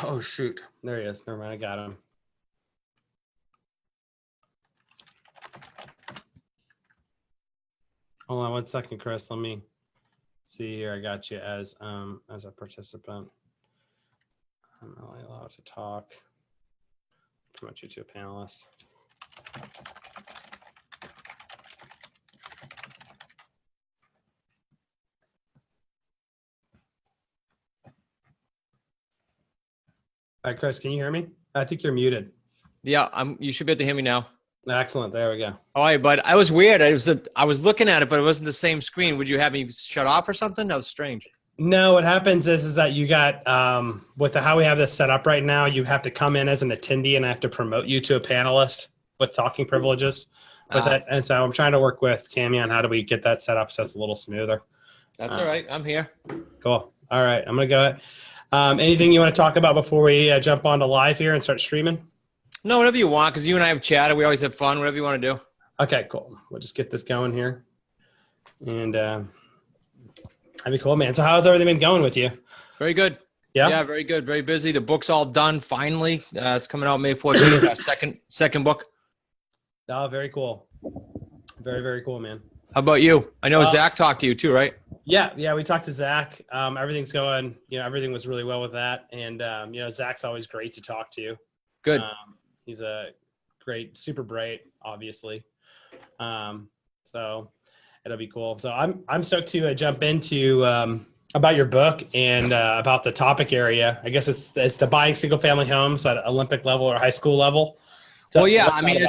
Oh, shoot. There he is. Never mind. I got him. Hold on 1 second, Chris. Let me see here. I got you as a participant. I'm only allowed to talk. Promote you to a panelist. All right, Chris, can you hear me? I think you're muted. Yeah, you should be able to hear me now. Excellent. There we go. All right, but I was weird. I was looking at it, but it wasn't the same screen. Would you have me shut off or something? That was strange. No, what happens is that you got with how we have this set up right now, you have to come in as an attendee, and I have to promote you to a panelist with talking privileges with it. And so I'm trying to work with Tammy on how do we get that set up so it's a little smoother. That's all right. I'm here. Cool. All right, I'm gonna go. Anything you want to talk about before we jump onto live here and start streaming? No, whatever you want, because you and I have chatted. We always have fun. Whatever you want to do. Okay, cool. We'll just get this going here, and that'd be cool, man. So how's everything been going with you? Very good. Yeah. Yeah, very good. Very busy. The book's all done finally. It's coming out May 14th. Our second book. Oh, very cool. Very, very cool, man. How about you? I know Zach talked to you too, right? Yeah, we talked to Zach. Everything's going, everything was really well with that. And, Zach's always great to talk to. Good. He's a great, super bright, obviously. So it'll be cool. So I'm stoked to jump into about your book and about the topic area. I guess it's the buying single family homes at Olympic level or high school level. So well, yeah, I mean,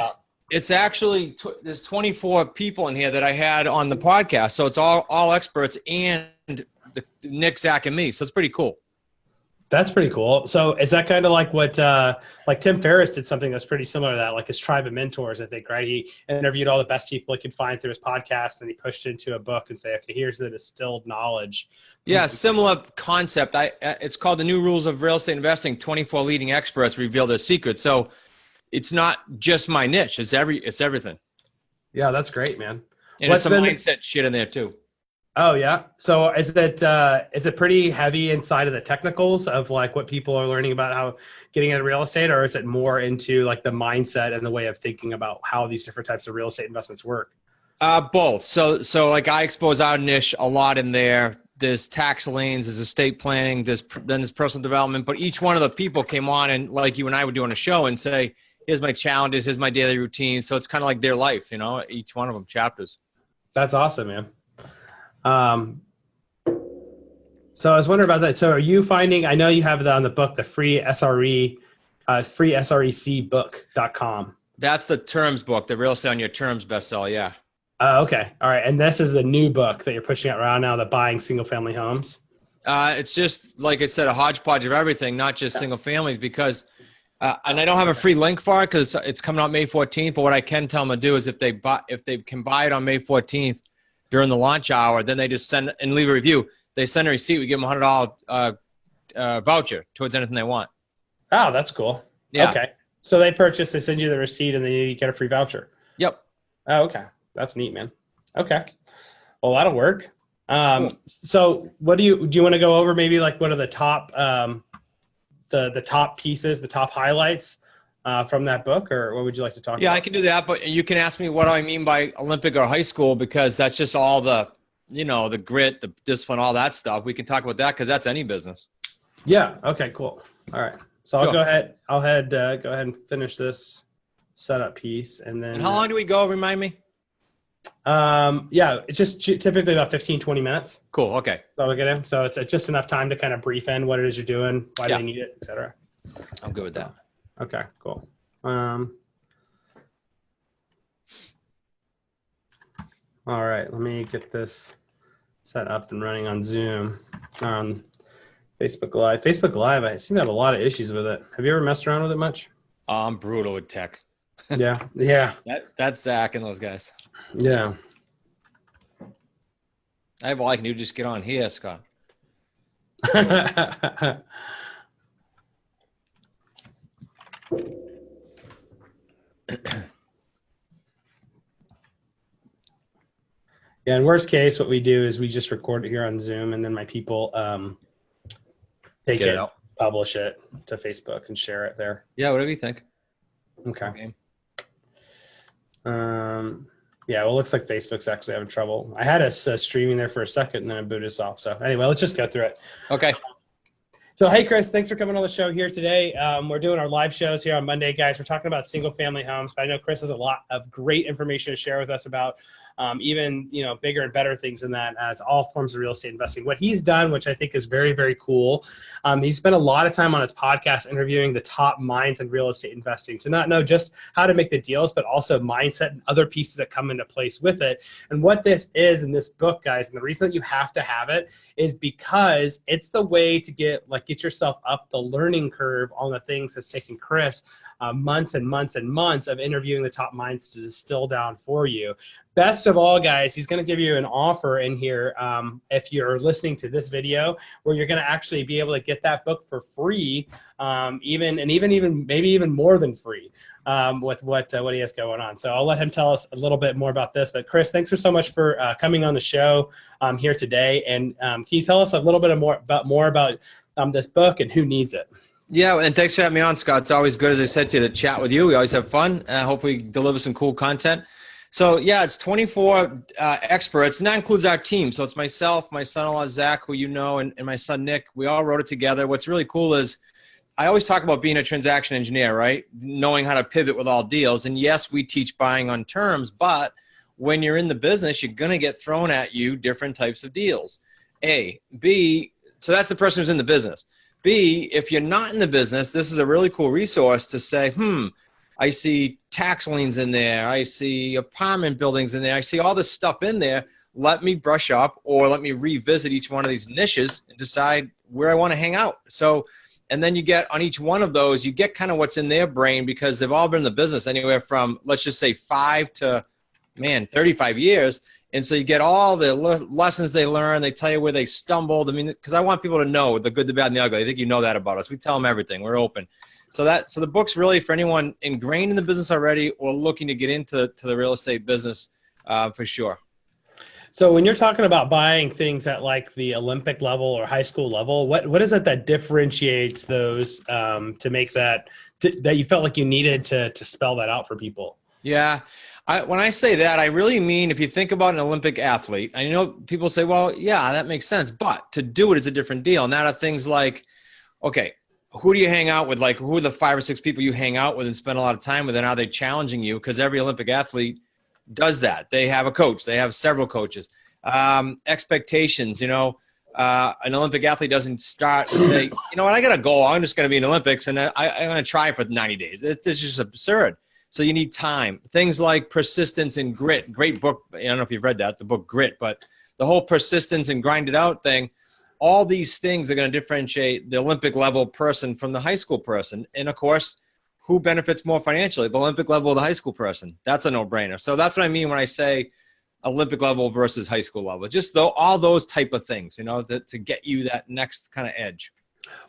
it's actually, there's 24 people in here that I had on the podcast. So it's all experts and Nick, Zach, and me. So it's pretty cool. That's pretty cool. So is that kind of like what, like Tim Ferriss did something that's pretty similar to that, like his tribe of mentors, I think, right? He interviewed all the best people he could find through his podcast, and he pushed it into a book and say, okay, here's the distilled knowledge. Yeah, similar concept. It's called The New Rules of Real Estate Investing. 24 leading experts reveal their secrets. So it's not just my niche. It's everything. Yeah, that's great, man. And it's some mindset shit in there too. Oh yeah. So is it pretty heavy inside of the technicals of like what people are learning about how getting into real estate, or is it more into like the mindset and the way of thinking about how these different types of real estate investments work? Both. So like I expose our niche a lot in there. There's tax liens, there's estate planning, then there's personal development. But each one of the people came on and like you and I would do on a show and say, here's my challenges, here's my daily routine. So it's kind of like their life, each one of them chapters. That's awesome, man. So I was wondering about that. So are you finding, I know you have it on the book, the free SRE, freesrecbook.com. That's the terms book, the Real Estate on Your Terms bestseller. Yeah. Okay. All right. And this is the new book that you're pushing out right now, the Buying Single Family Homes. It's just, like I said, a hodgepodge of everything, not just single families, because, and I don't have a free link for it because it's coming out May 14th. But what I can tell them to do is if they can buy it on May 14th during the launch hour, then they just send and leave a review. They send a receipt. We give them $100 voucher towards anything they want. Oh, that's cool. Yeah. Okay. So they send you the receipt and then you get a free voucher. Yep. Oh, okay. That's neat, man. Okay. Well, that'll work. Cool. So what do you want to go over? Maybe like what are the top, the top pieces, the top highlights from that book, or what would you like to talk about? Yeah, I can do that, but you can ask me what I mean by Olympic or high school, because that's just all the, the grit, the discipline, all that stuff. We can talk about that because that's any business. Yeah. Okay, cool. All right. So I'll go ahead and finish this setup piece. And then. And how long do we go? Remind me. Yeah, it's just typically about 15, 20 minutes. Cool. Okay. So we'll get in. So it's just enough time to kind of brief in what it is you're doing, why they need it, et cetera. I'm good with that. Okay, cool. All right, let me get this set up and running on Zoom, on Facebook Live. Facebook Live, I seem to have a lot of issues with it. Have you ever messed around with it much? I'm brutal with tech. Yeah. That's Zach and those guys. Yeah. I have all I can do. Just get on here, Scott. Yeah, in worst case, what we do is we just record it here on Zoom, and then my people take it, publish it to Facebook, and share it there. Yeah, whatever you think. Okay. Yeah, well, it looks like Facebook's actually having trouble. I had us streaming there for a second, and then it booted us off. So anyway, let's just go through it. Okay. So, hey, Chris, thanks for coming on the show here today. We're doing our live shows here on Monday, guys. We're talking about single-family homes, but I know Chris has a lot of great information to share with us about even, bigger and better things than that, as all forms of real estate investing. What he's done, which I think is very, very cool, he's spent a lot of time on his podcast interviewing the top minds in real estate investing to not know just how to make the deals, but also mindset and other pieces that come into place with it. And what this is in this book, guys, and the reason that you have to have it is because it's the way to get yourself up the learning curve on the things that's taken Chris months and months and months of interviewing the top minds to distill down for you. Best of all, guys, he's going to give you an offer in here if you're listening to this video, where you're going to actually be able to get that book for free, maybe even more than free with what he has going on. So I'll let him tell us a little bit more about this. But Chris, thanks so much for coming on the show here today. And can you tell us a little bit more about this book and who needs it? Yeah, and thanks for having me on, Scott. It's always good, as I said to you, to chat with you. We always have fun. Hopefully deliver some cool content. So yeah, it's 24 experts, and that includes our team. So it's myself, my son-in-law, Zach, who you know, and my son, Nick. We all wrote it together. What's really cool is I always talk about being a transaction engineer, right? Knowing how to pivot with all deals. And yes, we teach buying on terms, but when you're in the business, you're going to get thrown at you different types of deals. A. B, so that's the person who's in the business. B, if you're not in the business, this is a really cool resource to say, I see tax liens in there. I see apartment buildings in there. I see all this stuff in there. let me brush up or let me revisit each one of these niches and decide where I want to hang out. So, and then you get on each one of those, you get kind of what's in their brain, because they've all been in the business anywhere from, let's just say 5 to 35 years. And so you get all the lessons they learn. They tell you where they stumbled. I mean, because I want people to know the good, the bad, and the ugly. I think you know that about us. We tell them everything. We're open. So the book's really for anyone ingrained in the business already or looking to get into the real estate business for sure. So when you're talking about buying things at like the Olympic level or high school level, what is it that differentiates those to make that you felt like you needed to spell that out for people? Yeah. When I say that, I really mean, if you think about an Olympic athlete, I know people say, well, yeah, that makes sense. But to do it is a different deal. And that are things like, okay, who do you hang out with? Like, who are the 5 or 6 people you hang out with and spend a lot of time with? And are they challenging you? Because every Olympic athlete does that. They have a coach. They have several coaches. Expectations, an Olympic athlete doesn't start and say, you know what, I got a goal. I'm just going to be in the Olympics, and I'm going to try for 90 days. It's just absurd. So you need time. Things like persistence and grit. Great book. I don't know if you've read that, the book Grit, but the whole persistence and grind it out thing, all these things are going to differentiate the Olympic level person from the high school person. And of course, who benefits more financially? The Olympic level or the high school person? That's a no-brainer. So that's what I mean when I say Olympic level versus high school level. Just all those type of things, to get you that next kind of edge.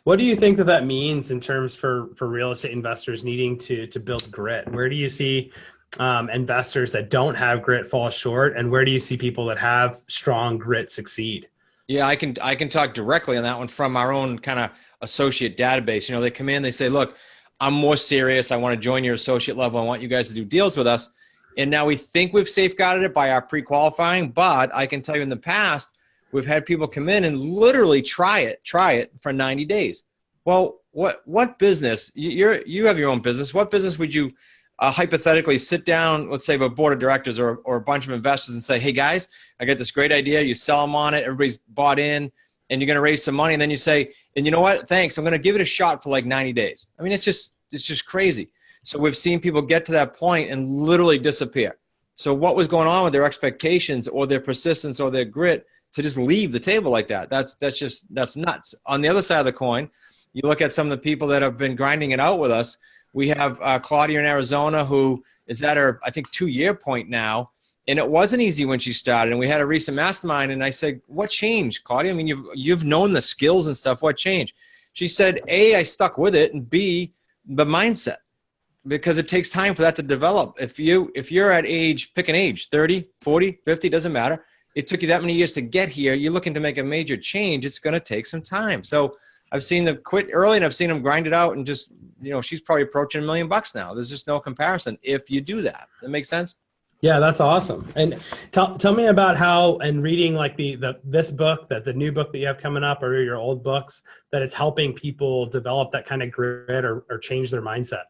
What do you think that means in terms for real estate investors needing to build grit? Where do you see investors that don't have grit fall short, and where do you see people that have strong grit succeed? Yeah, I can talk directly on that one from our own kind of associate database. They come in, they say, look, I'm more serious. I want to join your associate level. I want you guys to do deals with us. And now we think we've safeguarded it by our pre-qualifying, but I can tell you in the past, we've had people come in and literally try it for 90 days. Well, what business, you have your own business. What business would you hypothetically sit down, let's say with a board of directors or a bunch of investors, and say, hey guys, I got this great idea. You sell them on it. Everybody's bought in and you're going to raise some money. And then you say, and you know what? Thanks. I'm going to give it a shot for like 90 days. I mean, it's just crazy. So we've seen people get to that point and literally disappear. So what was going on with their expectations or their persistence or their grit to just leave the table like that? That's nuts. On the other side of the coin, you look at some of the people that have been grinding it out with us. We have Claudia in Arizona, who is at her, I think, 2-year point now. And it wasn't easy when she started. And we had a recent mastermind, and I said, what changed, Claudia? I mean, you've known the skills and stuff. What changed? She said, A, I stuck with it, and B, the mindset. Because it takes time for that to develop. If you're at age, pick an age, 30, 40, 50, doesn't matter. It took you that many years to get here. You're looking to make a major change. It's going to take some time. So I've seen them quit early, and I've seen them grind it out, and just, she's probably approaching $1 million now. There's just no comparison if you do that. That makes sense? Yeah, that's awesome. And tell me about how, and reading like this book, the new book that you have coming up, or your old books, that it's helping people develop that kind of grit or change their mindset.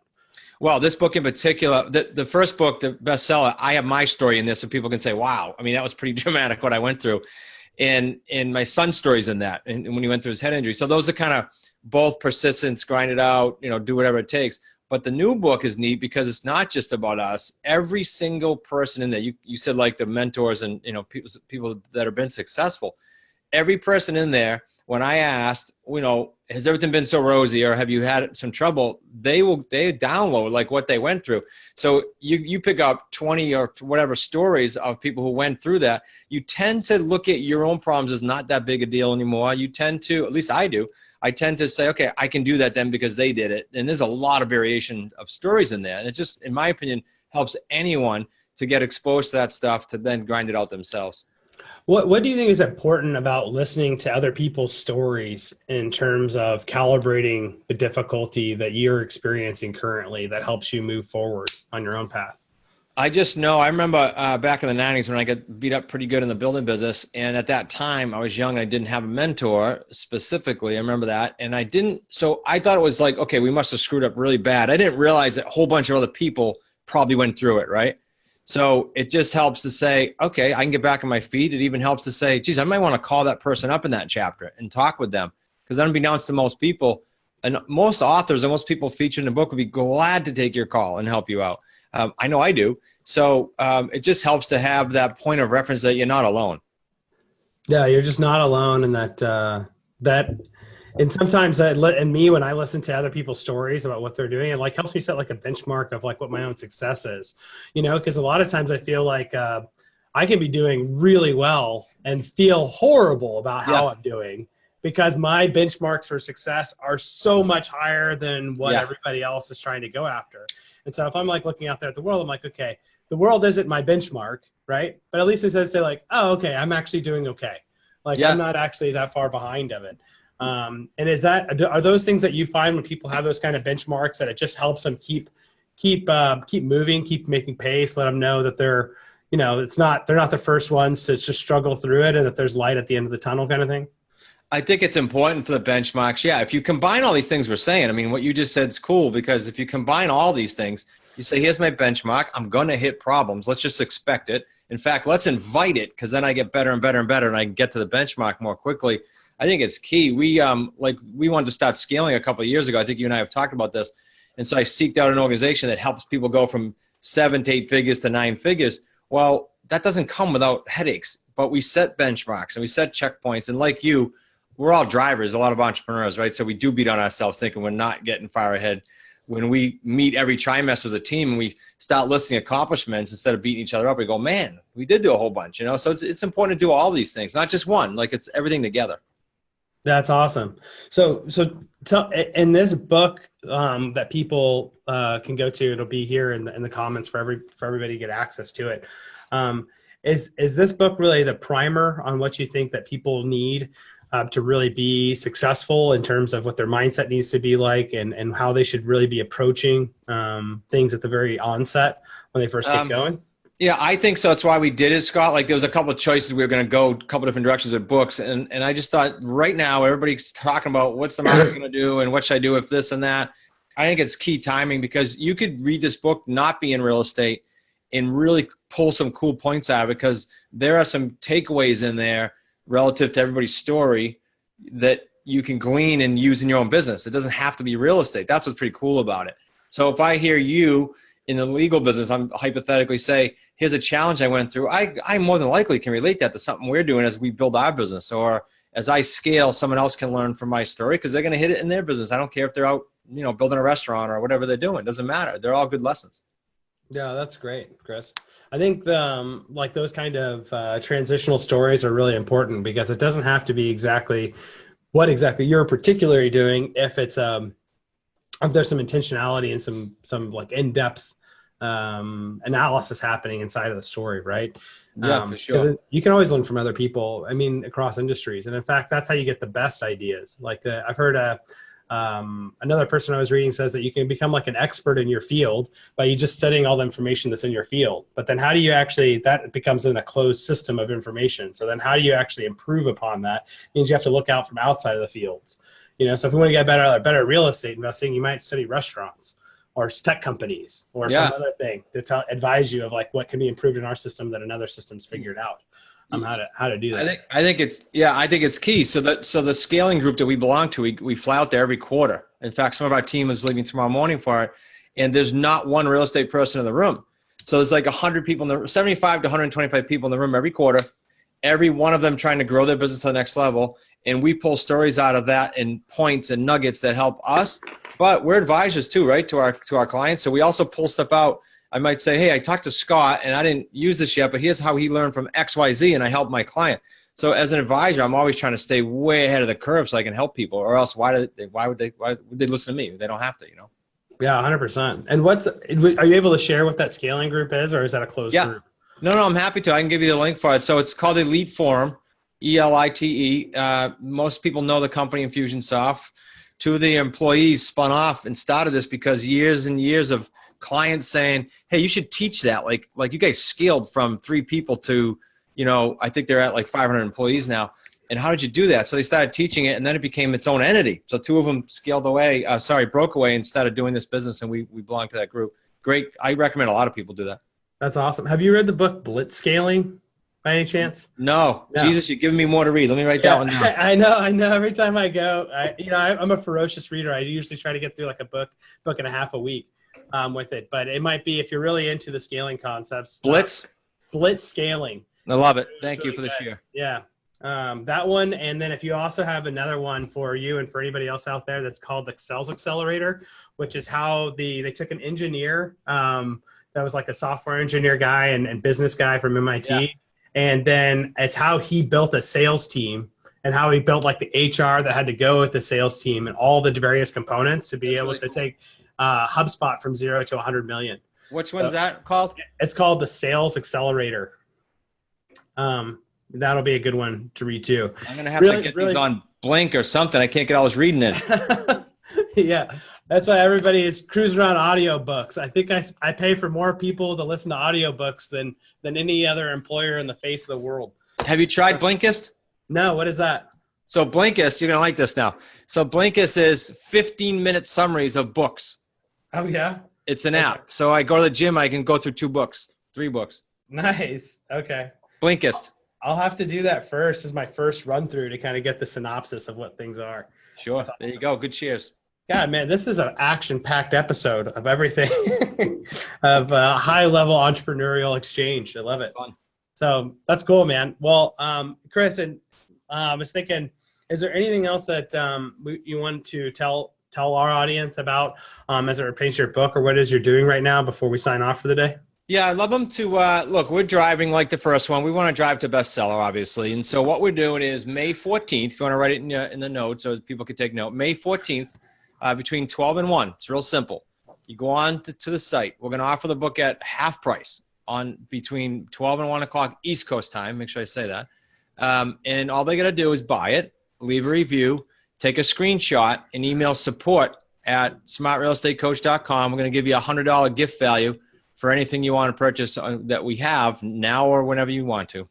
Well, this book in particular, the first book, the bestseller, I have my story in this, so people can say, wow, I mean, that was pretty dramatic what I went through. And my son's story's in that, and when he went through his head injury. So those are kind of both persistence, grind it out, do whatever it takes. But the new book is neat because it's not just about us. Every single person in there, you said like the mentors and, people that have been successful. Every person in there, when I asked, has everything been so rosy, or have you had some trouble? They download like what they went through. So you pick up 20 or whatever stories of people who went through that. You tend to look at your own problems as not that big a deal anymore. You tend to, at least I do, I tend to say, okay, I can do that then because they did it. And there's a lot of variation of stories in there. And it just, in my opinion, helps anyone to get exposed to that stuff to then grind it out themselves. What do you think is important about listening to other people's stories in terms of calibrating the difficulty that you're experiencing currently that helps you move forward on your own path? I just know, I remember back in the 90s when I got beat up pretty good in the building business. And at that time, I was young and I didn't have a mentor specifically. I remember that. And so I thought it was like, okay, we must have screwed up really bad. I didn't realize that a whole bunch of other people probably went through it, right? So it just helps to say, okay, I can get back on my feet. It even helps to say, geez, I might want to call that person up in that chapter and talk with them. Because unbeknownst to most people, and most authors and most people featured in the book would be glad to take your call and help you out. I know I do. So it just helps to have that point of reference that you're not alone. Yeah, you're just not alone in that. And sometimes and me, when I listen to other people's stories about what they're doing, it like helps me set like a benchmark of like what my own success is, because a lot of times I feel like I can be doing really well and feel horrible about how Yeah. I'm doing because my benchmarks for success are so much higher than what Yeah. everybody else is trying to go after. And so if I'm like looking out there at the world, I'm like, okay, the world isn't my benchmark, right? But at least it says, say like, oh, okay, I'm actually doing okay. Like I'm Yeah. not actually that far behind of it. And are those things that you find when people have those kind of benchmarks that it just helps them keep moving, keep making pace, let them know that they're not the first ones to just struggle through it and that there's light at the end of the tunnel kind of thing? I think it's important for the benchmarks. Yeah. If you combine all these things we're saying, I mean, what you just said is cool because if you combine all these things, you say, here's my benchmark. I'm going to hit problems. Let's just expect it. In fact, let's invite it because then I get better and better and better and I can get to the benchmark more quickly. I think it's key. We wanted to start scaling a couple of years ago. I think you and I have talked about this. And so I seeked out an organization that helps people go from 7 to 8 figures to 9 figures. Well, that doesn't come without headaches, but we set benchmarks and we set checkpoints. And like you, we're all drivers, a lot of entrepreneurs, right? So we do beat on ourselves thinking we're not getting far ahead. When we meet every trimester as a team and we start listing accomplishments instead of beating each other up, we go, man, we did do a whole bunch, So it's important to do all these things, not just one, like it's everything together. That's awesome. So in this book that people can go to, it'll be here in the comments for everybody to get access to it. Is this book really the primer on what you think that people need to really be successful in terms of what their mindset needs to be like and how they should really be approaching things at the very onset when they first get going? Yeah, I think so. That's why we did it, Scott. Like there was a couple of choices. We were going to go a couple different directions with books. And I just thought right now, everybody's talking about what's the market going to do and what should I do if this and that. I think it's key timing because you could read this book, not be in real estate and really pull some cool points out of it because there are some takeaways in there relative to everybody's story that you can glean and use in your own business. It doesn't have to be real estate. That's what's pretty cool about it. So if I hear you in the legal business, I'm hypothetically say, here's a challenge I went through. I more than likely can relate that to something we're doing as we build our business, or as I scale, someone else can learn from my story because they're going to hit it in their business. I don't care if they're out, building a restaurant or whatever they're doing. It doesn't matter. They're all good lessons. Yeah, that's great, Chris. I think like those kind of transitional stories are really important because it doesn't have to be exactly what exactly you're particularly doing if it's if there's some intentionality and some like in-depth analysis happening inside of the story, right? Yeah, for sure. Because you can always learn from other people. I mean, across industries, and in fact, that's how you get the best ideas. Like I've heard another person I was reading says that you can become like an expert in your field by you just studying all the information that's in your field. But then how do you that becomes in a closed system of information. So then how do you actually improve upon that? It means you have to look out from outside of the fields. So if you want to get better at real estate investing, you might study restaurants or tech companies or some other thing to advise you of like what can be improved in our system that another system's figured out. How to do that. I think it's key. So the scaling group that we belong to, we fly out there every quarter. In fact, some of our team is leaving tomorrow morning for it, and there's not one real estate person in the room. So there's like 100 people 75 to 125 people in the room every quarter. Every one of them trying to grow their business to the next level, and we pull stories out of that and points and nuggets that help us. But we're advisors too, right, to our clients. So we also pull stuff out. I might say, hey, I talked to Scott and I didn't use this yet, but here's how he learned from XYZ and I helped my client. So as an advisor, I'm always trying to stay way ahead of the curve so I can help people, or else why would they listen to me? They don't have to, Yeah, 100%. And are you able to share what that scaling group is, or is that a closed group? No, I'm happy to. I can give you the link for it. So it's called Elite Forum, ELITE. Most people know the company Infusionsoft. Two of the employees spun off and started this because years and years of clients saying, hey, you should teach that. Like you guys scaled from 3 people to, I think they're at like 500 employees now. And how did you do that? So they started teaching it, and then it became its own entity. So 2 of them broke away and started doing this business, and we belong to that group. Great. I recommend a lot of people do that. That's awesome. Have you read the book Blitzscaling by any chance? No. Jesus, you're giving me more to read. Let me write that one down. I know. Every time I go, I'm a ferocious reader. I usually try to get through like a book and a half a week with it. But it might be if you're really into the scaling concepts. Blitzscaling. I love it. Thank you for the share. Yeah. That one, and then if you also have another one for you and for anybody else out there, that's called the Sales Accelerator, which is how they took an engineer that was like a software engineer guy and business guy from MIT, Yeah. and then it's how he built a sales team and how he built like the HR that had to go with the sales team and all the various components to be able to take HubSpot from 0 to 100 million. Which one's that called? It's called the Sales Accelerator. That'll be a good one to read too. I'm going to have to get these on Blink or something. I can't get all this reading in. Yeah, that's why everybody is cruising around audiobooks. I think I pay for more people to listen to audiobooks than any other employer in the face of the world. Have you tried Blinkist? No, what is that? So Blinkist, you're going to like this now. So Blinkist is 15-minute summaries of books. Oh, yeah? It's an app. So I go to the gym, I can go through 2 books, 3 books. Nice. Okay. Blinkist. I'll have to do that first as my first run through to kind of get the synopsis of what things are. Sure. Awesome. There you go. Good cheers. God, man, this is an action-packed episode of everything of high-level entrepreneurial exchange. I love it. Fun. So that's cool, man. Well, Chris, and I was thinking, is there anything else that you want to tell our audience about as it pertains to your book or what it is you're doing right now before we sign off for the day? Yeah, I'd love them to look. We're driving like the first one. We want to drive to bestseller, obviously. And so what we're doing is May 14th. If you want to write it in the notes so people can take note. May 14th, between 12 and 1. It's real simple. You go on to the site. We're going to offer the book at half price on between 12 and 1 o'clock East Coast time. Make sure I say that. And all they got to do is buy it, leave a review, take a screenshot, and email support@smartrealestatecoach.com. We're going to give you a $100 gift value for anything you want to purchase that we have now or whenever you want to.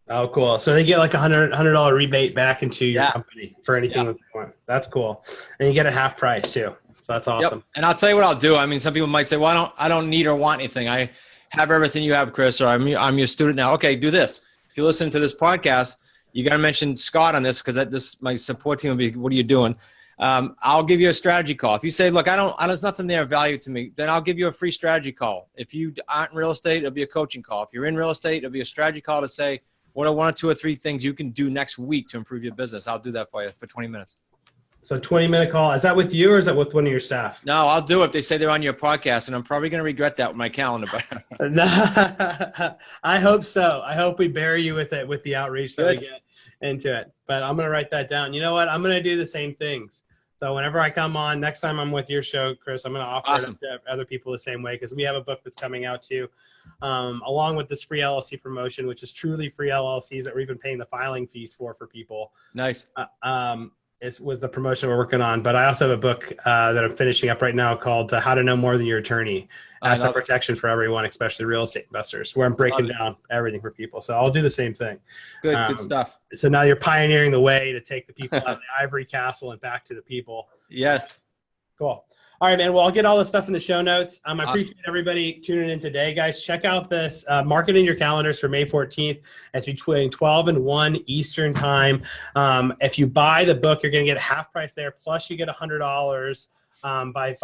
Oh, cool. So they get like $100 rebate back into your company for anything that they want. That's cool. And you get it half price too. So that's awesome. Yep. And I'll tell you what I'll do. I mean, some people might say, well, I don't need or want anything. I have everything you have, Chris, or I'm your student now. Okay, do this. If you listen to this podcast, you got to mention Scott on this because my support team will be, what are you doing? I'll give you a strategy call. If you say, look, there's nothing there of value to me, then I'll give you a free strategy call. If you aren't in real estate, it'll be a coaching call. If you're in real estate, it'll be a strategy call to say, what are 1 or 2 or 3 things you can do next week to improve your business? I'll do that for you for 20 minutes. So 20-minute call. Is that with you or is that with one of your staff? No, I'll do it if they say they're on your podcast, and I'm probably going to regret that with my calendar. But I hope so. I hope we bury you with it, with the outreach that we get into it. But I'm going to write that down. You know what? I'm going to do the same things. So whenever I come on, next time I'm with your show, Chris, I'm going to offer it to other people the same way because we have a book that's coming out too, along with this free LLC promotion, which is truly free LLCs that we've been paying the filing fees for people. Nice. Was the promotion we're working on. But I also have a book that I'm finishing up right now called How to Know More Than Your Attorney. Asset protection for everyone, especially real estate investors, where I'm breaking down everything for people. So I'll do the same thing. Good stuff. So now you're pioneering the way to take the people out of the ivory castle and back to the people. Yeah. Cool. All right, man. Well, I'll get all this stuff in the show notes. I appreciate everybody tuning in today, guys. Check out this. Mark it in your calendars for May 14th. It's between 12 and 1 Eastern time. If you buy the book, you're going to get half price there. Plus, you get $100 by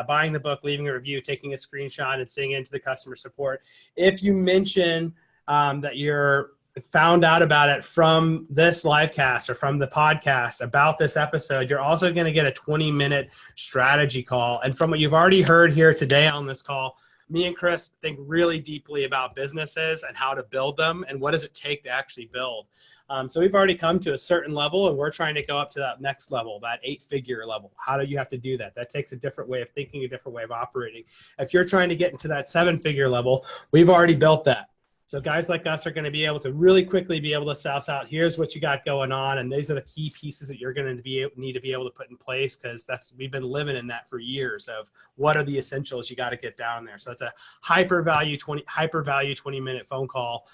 buying the book, leaving a review, taking a screenshot, and sending it into the customer support. If you mention that you're found out about it from this live cast or from the podcast about this episode, you're also going to get a 20-minute strategy call. And from what you've already heard here today on this call, me and Chris think really deeply about businesses and how to build them and what does it take to actually build. So we've already come to a certain level and we're trying to go up to that next level, that 8-figure level. How do you have to do that? That takes a different way of thinking, a different way of operating. If you're trying to get into that 7-figure level, we've already built that. So guys like us are going to be able to really quickly be able to suss out, here's what you got going on, and these are the key pieces that you're going to need to be able to put in place because we've been living in that for years of what are the essentials you got to get down there. So that's a hyper value 20-minute phone call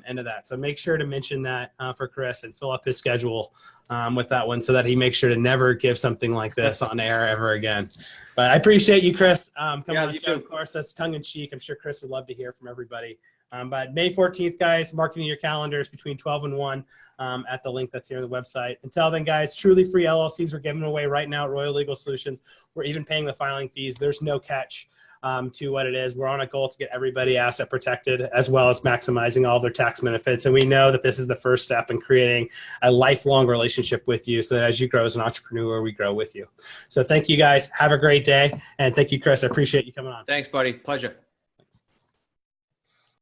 into that. So make sure to mention that for Chris and fill up his schedule with that one so that he makes sure to never give something like this on air ever again. But I appreciate you, Chris. Come on the show, of course. That's tongue in cheek. I'm sure Chris would love to hear from everybody. But May 14th, guys, marking your calendars between 12 and 1 at the link that's here on the website. Until then, guys, truly free LLCs are giving away right now at Royal Legal Solutions. We're even paying the filing fees. There's no catch. to what it is. We're on a goal to get everybody asset protected as well as maximizing all their tax benefits. And we know that this is the first step in creating a lifelong relationship with you so that as you grow as an entrepreneur, we grow with you. So thank you guys. Have a great day. And thank you, Chris. I appreciate you coming on. Thanks, buddy. Pleasure.